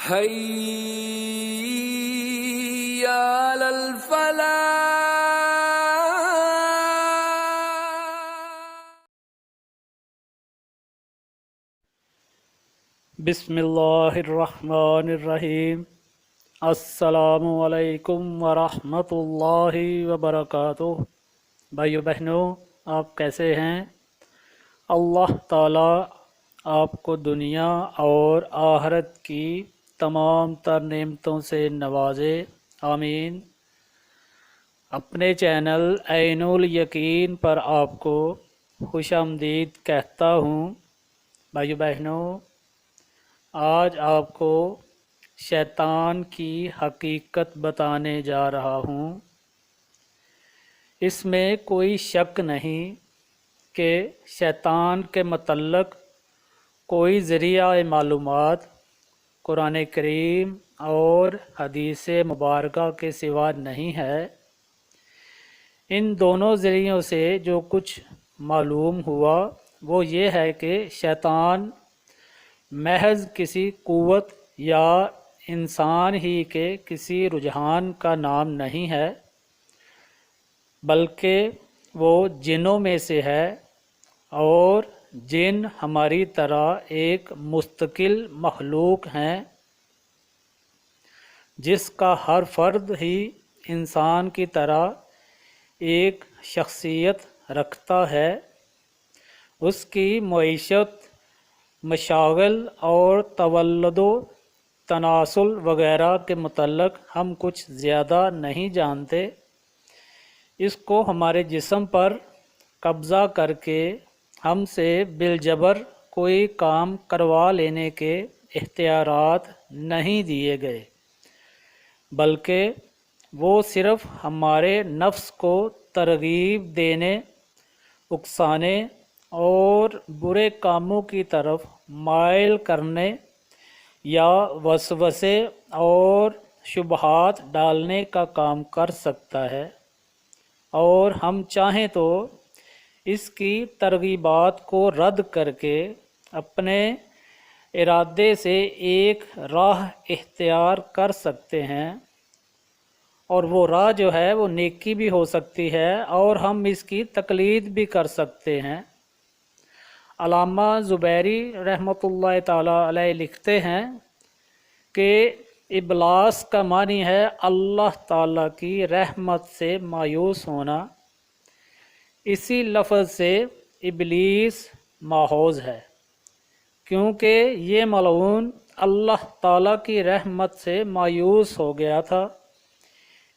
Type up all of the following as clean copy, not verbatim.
حي على الفلاح. بسم اللہ الرحمن الرحیم۔ السلام علیکم ورحمۃ اللہ وبرکاتہ۔ بھائیو بہنوں، آپ کیسے ہیں؟ اللہ تعالیٰ آپ کو دنیا اور آخرت کی تمام تر نعمتوں سے نوازے، آمین۔ اپنے چینل عین الیقین پر آپ کو خوش آمدید کہتا ہوں۔ بھائیو بہنوں، آج آپ کو شیطان کی حقیقت بتانے جا رہا ہوں۔ اس میں کوئی شک نہیں کہ شیطان کے متعلق کوئی ذریعہ معلومات قرآن کریم اور حدیث مبارکہ کے سوا نہیں ہے۔ ان دونوں ذریعوں سے جو کچھ معلوم ہوا وہ یہ ہے کہ شیطان محض کسی قوت یا انسان ہی کے کسی رجحان کا نام نہیں ہے، بلکہ وہ جنوں میں سے ہے، اور جن ہماری طرح ایک مستقل مخلوق ہیں جس کا ہر فرد ہی انسان کی طرح ایک شخصیت رکھتا ہے۔ اس کی معیشت، مشاغل اور تولد و تناسل وغیرہ کے متعلق ہم کچھ زیادہ نہیں جانتے۔ اس کو ہمارے جسم پر قبضہ کر کے ہم سے بالجبر کوئی کام کروا لینے کے اختیارات نہیں دیے گئے، بلکہ وہ صرف ہمارے نفس کو ترغیب دینے، اکسانے اور برے کاموں کی طرف مائل کرنے یا وسوسے اور شبہات ڈالنے کا کام کر سکتا ہے، اور ہم چاہیں تو اس کی ترغیبات کو رد کر کے اپنے ارادے سے ایک راہ اختیار کر سکتے ہیں، اور وہ راہ جو ہے وہ نیکی بھی ہو سکتی ہے، اور ہم اس کی تقلید بھی کر سکتے ہیں۔ علامہ زبیری رحمۃ اللہ تعالیٰ علیہ لکھتے ہیں کہ ابلاس کا معنی ہے اللہ تعالیٰ کی رحمت سے مایوس ہونا۔ اسی لفظ سے ابلیس ماخوذ ہے، کیونکہ یہ ملعون اللہ تعالیٰ کی رحمت سے مایوس ہو گیا تھا۔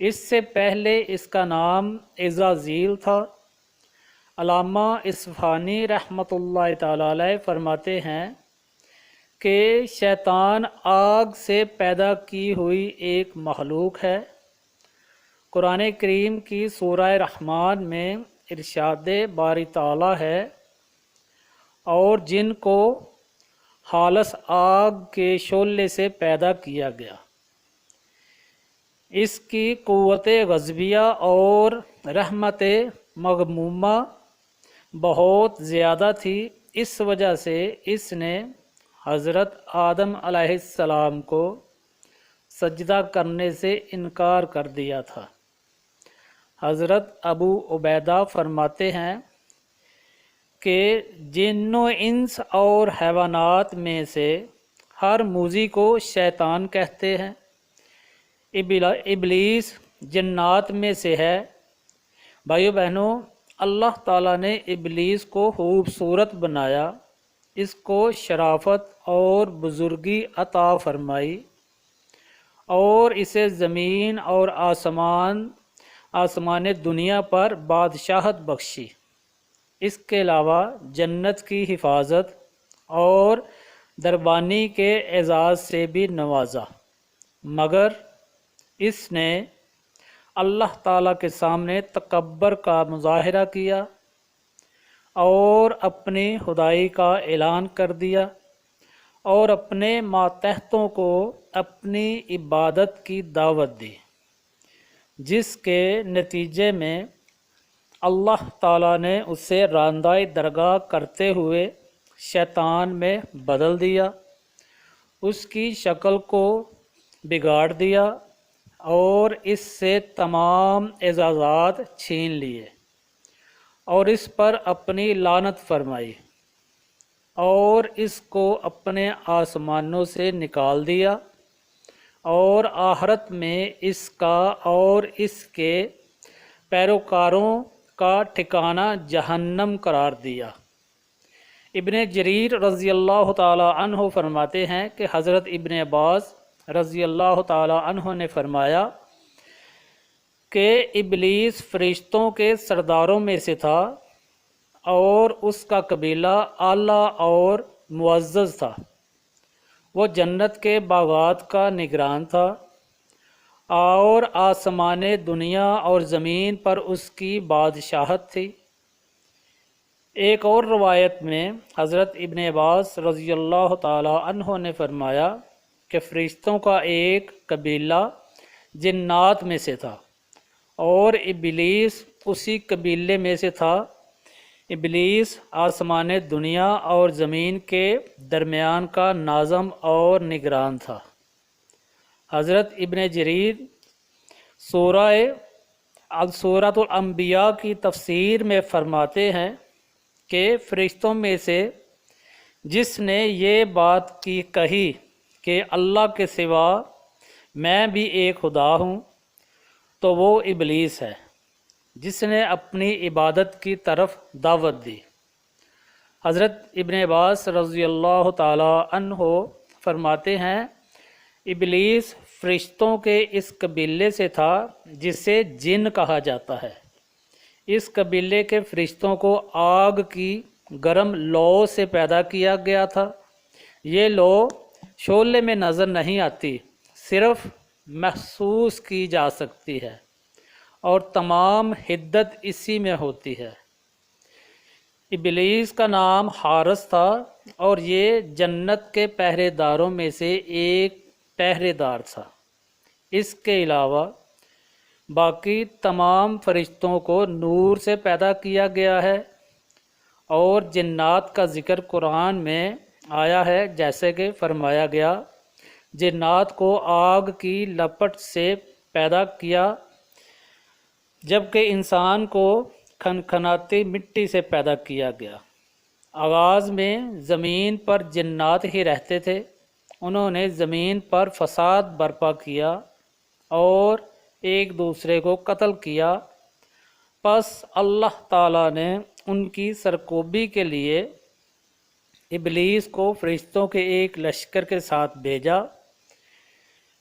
اس سے پہلے اس کا نام عزازیل تھا۔ علامہ اصفہانی رحمۃ اللہ تعالیٰ علیہ فرماتے ہیں کہ شیطان آگ سے پیدا کی ہوئی ایک مخلوق ہے۔ قرآن کریم کی سورہ رحمان میں ارشاد باری تعالیٰ ہے، اور جن کو خالص آگ کے شعلے سے پیدا کیا گیا۔ اس کی قوت غضبیہ اور رحمت مغمومہ بہت زیادہ تھی، اس وجہ سے اس نے حضرت آدم علیہ السلام کو سجدہ کرنے سے انکار کر دیا تھا۔ حضرت ابو عبیدہ فرماتے ہیں کہ جن و انس اور حیوانات میں سے ہر موذی کو شیطان کہتے ہیں۔ ابلیس جنات میں سے ہے۔ بھائیو بہنوں، اللہ تعالیٰ نے ابلیس کو خوبصورت بنایا، اس کو شرافت اور بزرگی عطا فرمائی، اور اسے زمین اور آسمان دنیا پر بادشاہت بخشی۔ اس کے علاوہ جنت کی حفاظت اور دربانی کے اعزاز سے بھی نوازا، مگر اس نے اللہ تعالیٰ کے سامنے تکبر کا مظاہرہ کیا اور اپنی خدائی کا اعلان کر دیا، اور اپنے ماتحتوں کو اپنی عبادت کی دعوت دی، جس کے نتیجے میں اللہ تعالیٰ نے اسے راندۂ درگاہ کرتے ہوئے شیطان میں بدل دیا، اس کی شکل کو بگاڑ دیا اور اس سے تمام اعزازات چھین لیے اور اس پر اپنی لعنت فرمائی اور اس کو اپنے آسمانوں سے نکال دیا اور آخرت میں اس کا اور اس کے پیروکاروں کا ٹھکانہ جہنم قرار دیا۔ ابن جریر رضی اللہ تعالی عنہ فرماتے ہیں کہ حضرت ابن عباس رضی اللہ تعالی عنہ نے فرمایا کہ ابلیس فرشتوں کے سرداروں میں سے تھا اور اس کا قبیلہ اعلیٰ اور معزز تھا۔ وہ جنت کے باغات کا نگران تھا اور آسمان دنیا اور زمین پر اس کی بادشاہت تھی۔ ایک اور روایت میں حضرت ابن عباس رضی اللہ تعالی عنہ نے فرمایا کہ فرشتوں کا ایک قبیلہ جنات میں سے تھا اور ابلیس اسی قبیلے میں سے تھا۔ ابلیس آسمان دنیا اور زمین کے درمیان کا ناظم اور نگران تھا۔ حضرت ابن جریر سورۃ الانبیاء کی تفسیر میں فرماتے ہیں کہ فرشتوں میں سے جس نے یہ بات کی کہی کہ اللہ کے سوا میں بھی ایک خدا ہوں تو وہ ابلیس ہے جس نے اپنی عبادت کی طرف دعوت دی۔ حضرت ابن عباس رضی اللہ تعالی عنہ فرماتے ہیں ابلیس فرشتوں کے اس قبیلے سے تھا جسے جن کہا جاتا ہے۔ اس قبیلے کے فرشتوں کو آگ کی گرم لو سے پیدا کیا گیا تھا۔ یہ لو شعلے میں نظر نہیں آتی، صرف محسوس کی جا سکتی ہے اور تمام حدت اسی میں ہوتی ہے۔ ابلیس کا نام حارس تھا اور یہ جنت کے پہرے داروں میں سے ایک پہرے دار تھا۔ اس کے علاوہ باقی تمام فرشتوں کو نور سے پیدا کیا گیا ہے اور جنات کا ذکر قرآن میں آیا ہے، جیسے کہ فرمایا گیا جنات کو آگ کی لپٹ سے پیدا کیا جبکہ انسان کو کھنکھناتی مٹی سے پیدا کیا گیا۔ آغاز میں زمین پر جنات ہی رہتے تھے، انہوں نے زمین پر فساد برپا کیا اور ایک دوسرے کو قتل کیا، پس اللہ تعالیٰ نے ان کی سرکوبی کے لیے ابلیس کو فرشتوں کے ایک لشکر کے ساتھ بھیجا۔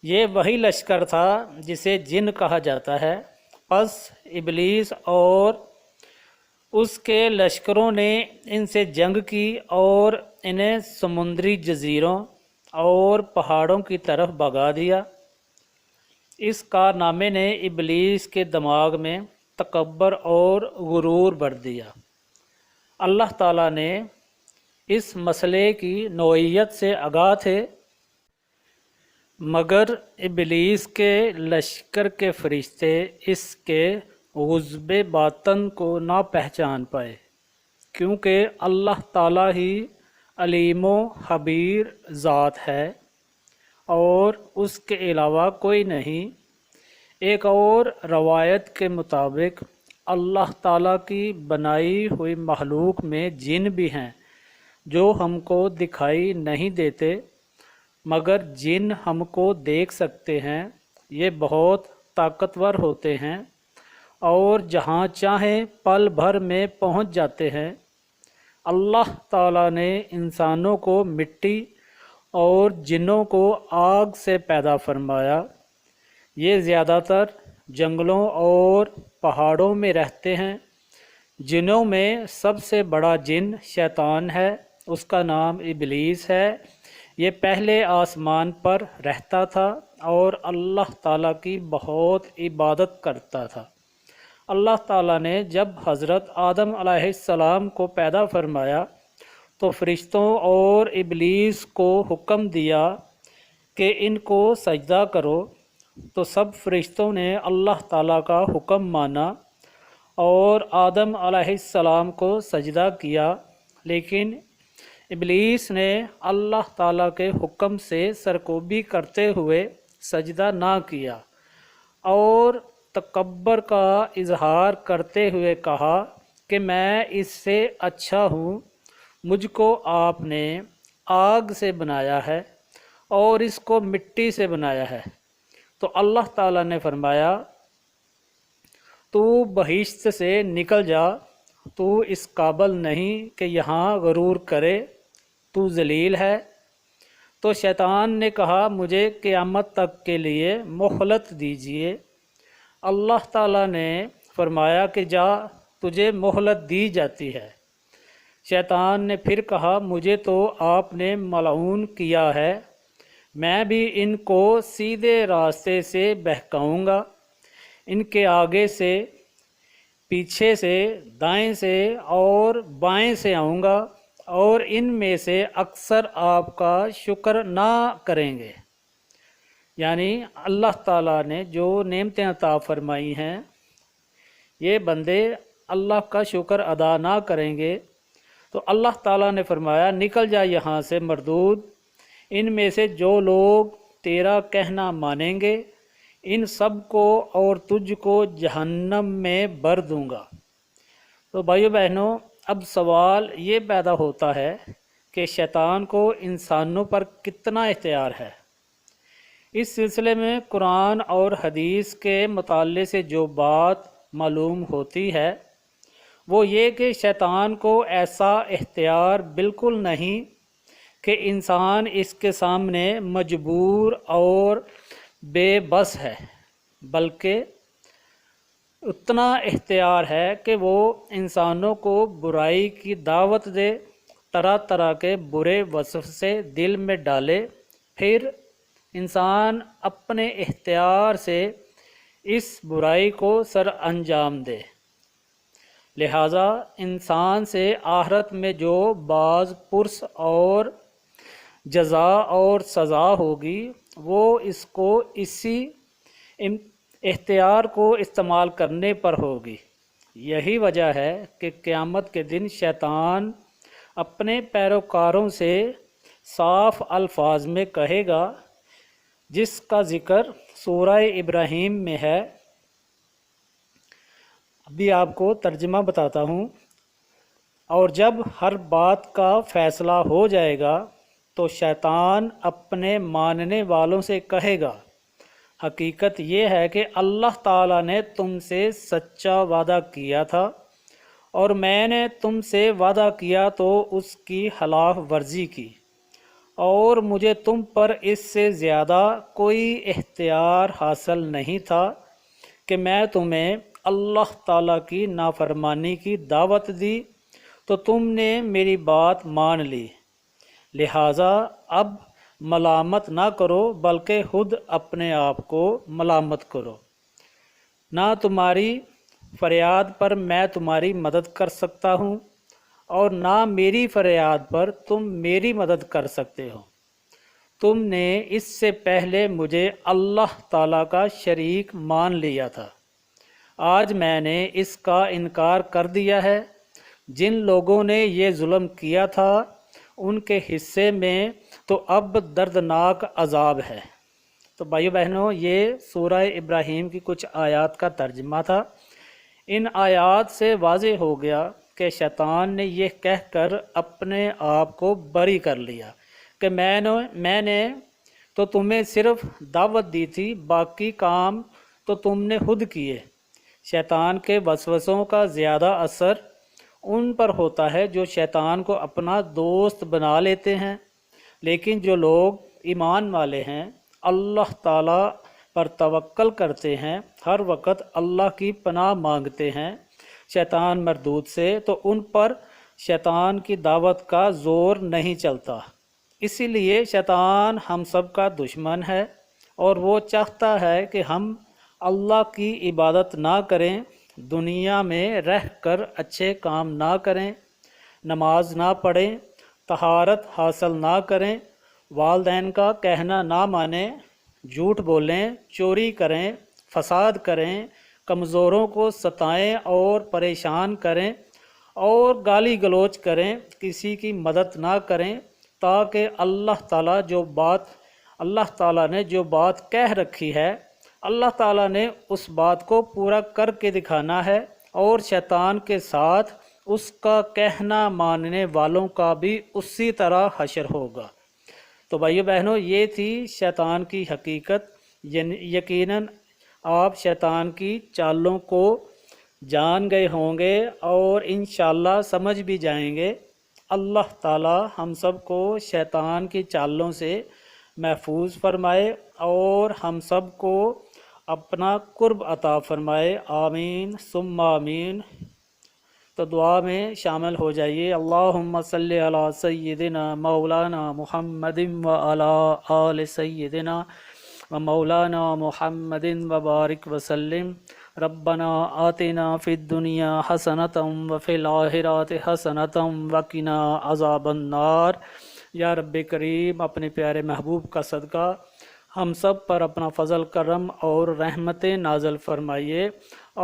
یہ وہی لشکر تھا جسے جن کہا جاتا ہے۔ پس ابلیس اور اس کے لشکروں نے ان سے جنگ کی اور انہیں سمندری جزیروں اور پہاڑوں کی طرف بھگا دیا۔ اس کارنامے نے ابلیس کے دماغ میں تکبر اور غرور بھر دیا۔ اللہ تعالیٰ نے اس مسئلے کی نوعیت سے آگاہ تھے، مگر ابلیس کے لشکر کے فرشتے اس کے غضب باطن کو نہ پہچان پائے، کیونکہ اللہ تعالیٰ ہی علیم و خبیر ذات ہے اور اس کے علاوہ کوئی نہیں۔ ایک اور روایت کے مطابق اللہ تعالیٰ کی بنائی ہوئی مخلوق میں جن بھی ہیں جو ہم کو دکھائی نہیں دیتے، مگر جن ہم کو دیکھ سکتے ہیں۔ یہ بہت طاقتور ہوتے ہیں اور جہاں چاہیں پل بھر میں پہنچ جاتے ہیں۔ اللہ تعالیٰ نے انسانوں کو مٹی اور جنوں کو آگ سے پیدا فرمایا۔ یہ زیادہ تر جنگلوں اور پہاڑوں میں رہتے ہیں۔ جنوں میں سب سے بڑا جن شیطان ہے، اس کا نام ابلیس ہے۔ یہ پہلے آسمان پر رہتا تھا اور اللہ تعالیٰ کی بہت عبادت کرتا تھا۔ اللہ تعالیٰ نے جب حضرت آدم علیہ السلام کو پیدا فرمایا تو فرشتوں اور ابلیس کو حکم دیا کہ ان کو سجدہ کرو، تو سب فرشتوں نے اللہ تعالیٰ کا حکم مانا اور آدم علیہ السلام کو سجدہ کیا، لیکن ابلیس نے اللہ تعالیٰ کے حکم سے سرکوبی کرتے ہوئے سجدہ نہ کیا اور تکبر کا اظہار کرتے ہوئے کہا کہ میں اس سے اچھا ہوں، مجھ کو آپ نے آگ سے بنایا ہے اور اس کو مٹی سے بنایا ہے۔ تو اللہ تعالیٰ نے فرمایا تو بہشت سے نکل جا، تو اس قابل نہیں کہ یہاں غرور کرے، تو ذلیل ہے۔ تو شیطان نے کہا مجھے قیامت تک کے لیے مہلت دیجیے۔ اللہ تعالیٰ نے فرمایا کہ جا، تجھے مہلت دی جاتی ہے۔ شیطان نے پھر کہا مجھے تو آپ نے ملعون کیا ہے، میں بھی ان کو سیدھے راستے سے بہکاؤں گا، ان کے آگے سے، پیچھے سے، دائیں سے اور بائیں سے آؤں گا، اور ان میں سے اکثر آپ کا شکر نہ کریں گے۔ یعنی اللہ تعالیٰ نے جو نعمتیں عطا فرمائی ہیں، یہ بندے اللہ کا شکر ادا نہ کریں گے تو اللہ تعالیٰ نے فرمایا نکل جا یہاں سے مردود، ان میں سے جو لوگ تیرا کہنا مانیں گے ان سب کو اور تجھ کو جہنم میں بھر دوں گا۔ تو بھائیو بہنوں، اب سوال یہ پیدا ہوتا ہے کہ شیطان کو انسانوں پر کتنا اختیار ہے۔ اس سلسلے میں قرآن اور حدیث کے مطالعے سے جو بات معلوم ہوتی ہے وہ یہ کہ شیطان کو ایسا اختیار بالکل نہیں کہ انسان اس کے سامنے مجبور اور بے بس ہے، بلکہ اتنا اختیار ہے کہ وہ انسانوں کو برائی کی دعوت دے، طرح طرح کے برے وسوسے دل میں ڈالے، پھر انسان اپنے اختیار سے اس برائی کو سر انجام دے۔ لہٰذا انسان سے آخرت میں جو باز پرس اور جزا اور سزا ہوگی وہ اس کو اسی اختیار کو استعمال کرنے پر ہوگی۔ یہی وجہ ہے کہ قیامت کے دن شیطان اپنے پیروکاروں سے صاف الفاظ میں کہے گا، جس کا ذکر سورہ ابراہیم میں ہے۔ ابھی آپ کو ترجمہ بتاتا ہوں۔ اور جب ہر بات کا فیصلہ ہو جائے گا تو شیطان اپنے ماننے والوں سے کہے گا، حقیقت یہ ہے کہ اللہ تعالیٰ نے تم سے سچا وعدہ کیا تھا اور میں نے تم سے وعدہ کیا تو اس کی خلاف ورزی کی، اور مجھے تم پر اس سے زیادہ کوئی اختیار حاصل نہیں تھا کہ میں تمہیں اللہ تعالیٰ کی نافرمانی کی دعوت دی تو تم نے میری بات مان لی، لہٰذا اب ملامت نہ کرو بلکہ خود اپنے آپ کو ملامت کرو۔ نہ تمہاری فریاد پر میں تمہاری مدد کر سکتا ہوں اور نہ میری فریاد پر تم میری مدد کر سکتے ہو۔ تم نے اس سے پہلے مجھے اللہ تعالیٰ کا شریک مان لیا تھا، آج میں نے اس کا انکار کر دیا ہے۔ جن لوگوں نے یہ ظلم کیا تھا ان کے حصے میں تو اب دردناک عذاب ہے۔ تو بھائیو بہنوں، یہ سورہ ابراہیم کی کچھ آیات کا ترجمہ تھا۔ ان آیات سے واضح ہو گیا کہ شیطان نے یہ کہہ کر اپنے آپ کو بری کر لیا کہ میں نے تو تمہیں صرف دعوت دی تھی، باقی کام تو تم نے خود کیے۔ شیطان کے وسوسوں کا زیادہ اثر ان پر ہوتا ہے جو شیطان کو اپنا دوست بنا لیتے ہیں، لیکن جو لوگ ایمان والے ہیں، اللہ تعالیٰ پر توکل کرتے ہیں، ہر وقت اللہ کی پناہ مانگتے ہیں شیطان مردود سے، تو ان پر شیطان کی دعوت کا زور نہیں چلتا۔ اسی لیے شیطان ہم سب کا دشمن ہے اور وہ چاہتا ہے کہ ہم اللہ کی عبادت نہ کریں، دنیا میں رہ کر اچھے کام نہ کریں، نماز نہ پڑھیں، طہارت حاصل نہ کریں، والدین کا کہنا نہ مانیں، جھوٹ بولیں، چوری کریں، فساد کریں، کمزوروں کو ستائیں اور پریشان کریں، اور گالی گلوچ کریں، کسی کی مدد نہ کریں، تاکہ اللہ تعالیٰ نے جو بات کہہ رکھی ہے، اللہ تعالیٰ نے اس بات کو پورا کر کے دکھانا ہے، اور شیطان کے ساتھ اس کا کہنا ماننے والوں کا بھی اسی طرح حشر ہوگا۔ تو بھائیو بہنوں، یہ تھی شیطان کی حقیقت۔ یقیناً آپ شیطان کی چالوں کو جان گئے ہوں گے اور انشاءاللہ سمجھ بھی جائیں گے۔ اللہ تعالی ہم سب کو شیطان کی چالوں سے محفوظ فرمائے اور ہم سب کو اپنا قرب عطا فرمائے، آمین ثم آمین۔ تو دعا میں شامل ہو جائیے۔ اللہم صلی علی سیدنا مولانا محمد و علی آل سیدنا و مولانا محمد و بارک وسلم۔ ربنا آتنا فی الدنیا حسنۃ و فی الآخرۃ حسنۃ وقنا عذاب النار۔ یا رب کریم، اپنے پیارے محبوب کا صدقہ ہم سب پر اپنا فضل کرم اور رحمتیں نازل فرمائیے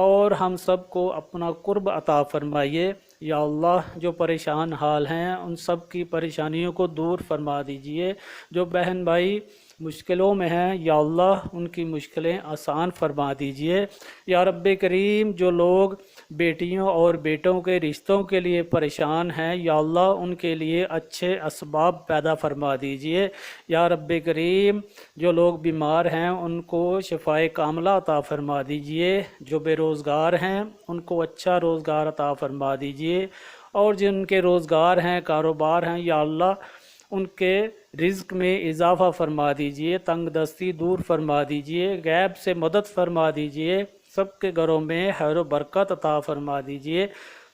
اور ہم سب کو اپنا قرب عطا فرمائیے۔ یا اللہ، جو پریشان حال ہیں ان سب کی پریشانیوں کو دور فرما دیجئے۔ جو بہن بھائی مشکلوں میں ہیں، یا اللہ ان کی مشکلیں آسان فرما دیجئے۔ یا رب کریم، جو لوگ بیٹیوں اور بیٹوں کے رشتوں کے لیے پریشان ہیں، یا اللہ ان کے لیے اچھے اسباب پیدا فرما دیجئے۔ یا رب کریم، جو لوگ بیمار ہیں ان کو شفائے کاملہ عطا فرما دیجئے۔ جو بے روزگار ہیں ان کو اچھا روزگار عطا فرما دیجئے، اور جن کے روزگار ہیں، کاروبار ہیں، یا اللہ ان کے رزق میں اضافہ فرما دیجئے، تنگ دستی دور فرما دیجئے، غیب سے مدد فرما دیجئے، سب کے گھروں میں خیر و برکت عطا فرما دیجئے،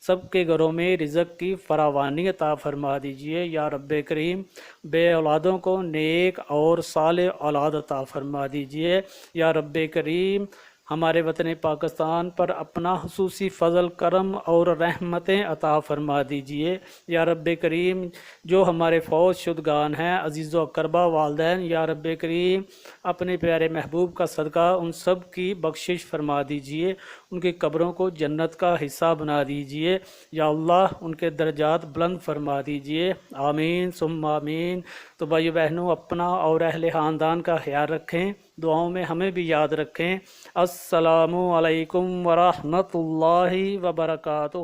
سب کے گھروں میں رزق کی فراوانی عطا فرما دیجئے۔ یا رب کریم، بے اولادوں کو نیک اور صالح اولاد عطا فرما دیجئے۔ یا رب کریم، ہمارے وطن پاکستان پر اپنا خصوصی فضل کرم اور رحمتیں عطا فرما دیجئے۔ یا رب کریم، جو ہمارے فوت شدگان ہیں، عزیز و اقربا، والدین، یا رب کریم اپنے پیارے محبوب کا صدقہ ان سب کی بخشش فرما دیجئے، ان کی قبروں کو جنت کا حصہ بنا دیجئے۔ یا اللہ ان کے درجات بلند فرما دیجئے، آمین ثم آمین۔ تو بھائی بہنوں، اپنا اور اہل خاندان کا خیال رکھیں، دعاؤں میں ہمیں بھی یاد رکھیں۔ السلام علیکم ورحمۃ اللہ وبرکاتہ۔